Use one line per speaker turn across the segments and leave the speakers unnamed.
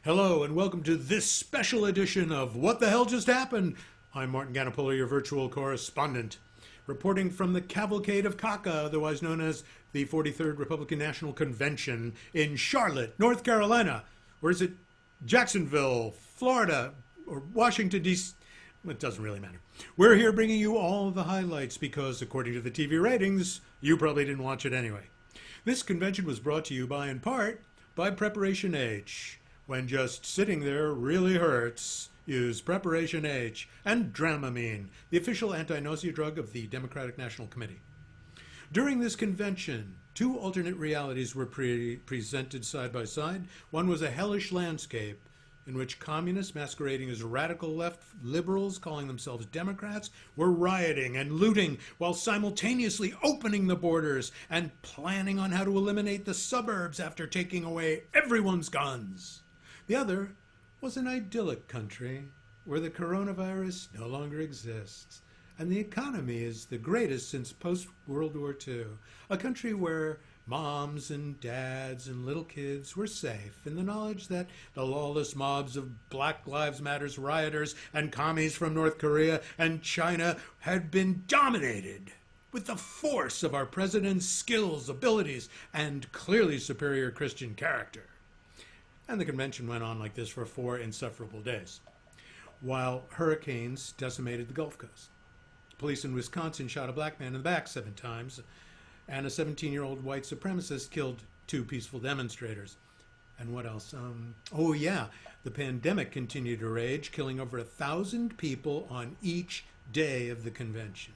Hello and welcome to this special edition of What the Hell Just Happened? I'm Martin Ganapolo, your virtual correspondent, reporting from the Cavalcade of Caca, otherwise known as the 43rd Republican National Convention in Charlotte, North Carolina. Or is it Jacksonville, Florida, or Washington, D.C.? It doesn't really matter. We're here bringing you all the highlights because, according to the TV ratings, you probably didn't watch it anyway. This convention was brought to you by, in part, by Preparation H. When just sitting there really hurts, use Preparation H and Dramamine, the official anti-nausea drug of the Democratic National Committee. During this convention, two alternate realities were presented side by side. One was a hellish landscape in which communists masquerading as radical left liberals calling themselves Democrats were rioting and looting while simultaneously opening the borders and planning on how to eliminate the suburbs after taking away everyone's guns. The other was an idyllic country where the coronavirus no longer exists and the economy is the greatest since post-World War II. A country where moms and dads and little kids were safe in the knowledge that the lawless mobs of Black Lives Matter rioters and commies from North Korea and China had been dominated with the force of our president's skills, abilities, and clearly superior Christian character. And the convention went on like this for 4 insufferable days, while hurricanes decimated the Gulf Coast. Police in Wisconsin shot a black man in the back 7 times, and a 17-year-old white supremacist killed 2 peaceful demonstrators. And what else? The pandemic continued to rage, killing over 1,000 people on each day of the convention.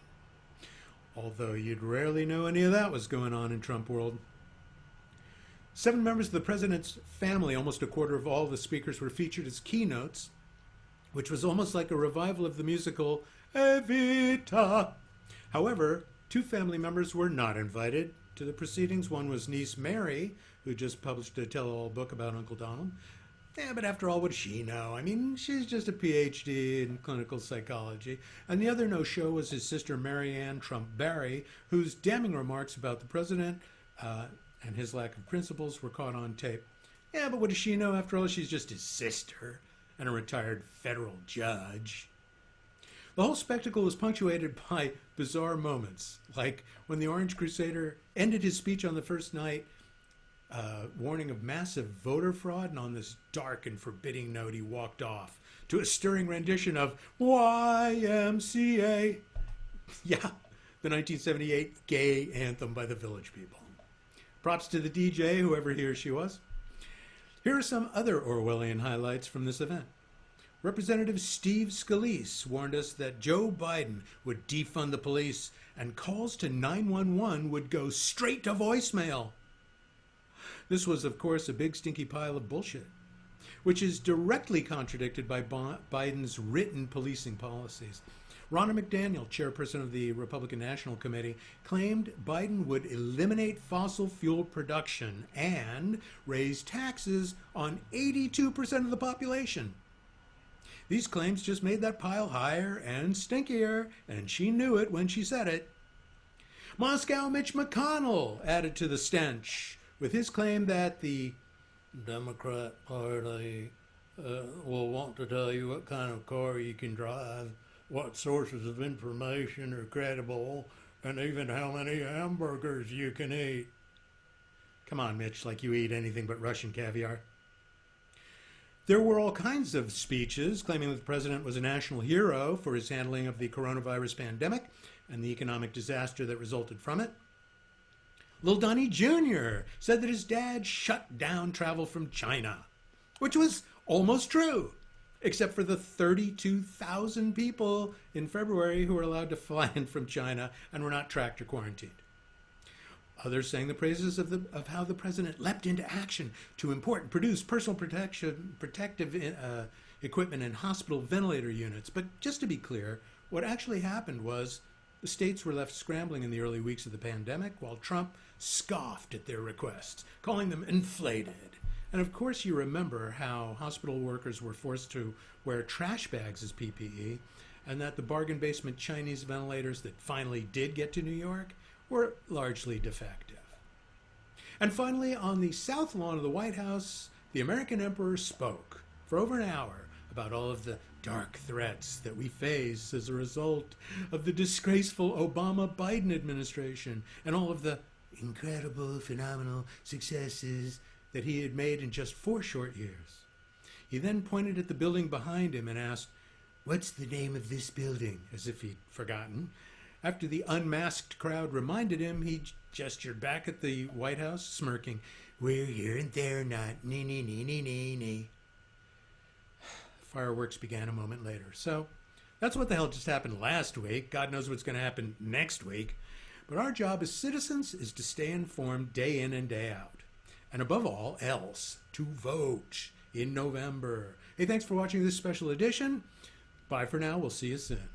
Although you'd rarely know any of that was going on in Trump world. 7 members of the president's family, almost a quarter of all the speakers, were featured as keynotes, which was almost like a revival of the musical Evita. However, 2 family members were not invited to the proceedings. One was niece Mary, who just published a tell-all book about Uncle Donald. Yeah, but after all, what does she know? I mean, she's just a PhD in clinical psychology. And the other no-show was his sister Marianne Trump Barry, whose damning remarks about the president and his lack of principles were caught on tape. Yeah, but what does she know? After all, she's just his sister and a retired federal judge. The whole spectacle was punctuated by bizarre moments, like when the Orange Crusader ended his speech on the first night, warning of massive voter fraud, and on this dark and forbidding note, he walked off to a stirring rendition of YMCA. Yeah, the 1978 gay anthem by the Village People. Props to the DJ, whoever he or she was. Here are some other Orwellian highlights from this event. Representative Steve Scalise warned us that Joe Biden would defund the police and calls to 911 would go straight to voicemail. This was, of course, a big stinky pile of bullshit, which is directly contradicted by Biden's written policing policies. Ronna McDaniel, chairperson of the Republican National Committee, claimed Biden would eliminate fossil fuel production and raise taxes on 82% of the population. These claims just made that pile higher and stinkier, and she knew it when she said it. Moscow Mitch McConnell added to the stench with his claim that the Democrat Party will want to tell you what kind of car you can drive, what sources of information are credible, and even how many hamburgers you can eat. Come on, Mitch, like you eat anything but Russian caviar. There were all kinds of speeches claiming that the president was a national hero for his handling of the coronavirus pandemic and the economic disaster that resulted from it. Lil Donnie Jr. said that his dad shut down travel from China, which was almost true, except for the 32,000 people in February who were allowed to fly in from China and were not tracked or quarantined. Others sang the praises of how the president leapt into action to import and produce personal protective equipment and hospital ventilator units. But just to be clear, what actually happened was the states were left scrambling in the early weeks of the pandemic while Trump scoffed at their requests, calling them inflated. And of course you remember how hospital workers were forced to wear trash bags as PPE, and that the bargain basement Chinese ventilators that finally did get to New York were largely defective. And finally, on the south lawn of the White House, the American emperor spoke, for over an hour about all of the dark threats that we face as a result of the disgraceful Obama-Biden administration and all of the incredible, phenomenal successes that he had made in just 4 short years. He then pointed at the building behind him and asked, "What's the name of this building?" as if he'd forgotten. After the unmasked crowd reminded him, he gestured back at the White House, smirking, "We're here and they're not, nee, nee, nee, nee, nee, nee." Fireworks began a moment later. So that's what the hell just happened last week. God knows what's going to happen next week. But our job as citizens is to stay informed day in and day out. And above all else, to vote in November. Hey, thanks for watching this special edition. Bye for now. We'll see you soon.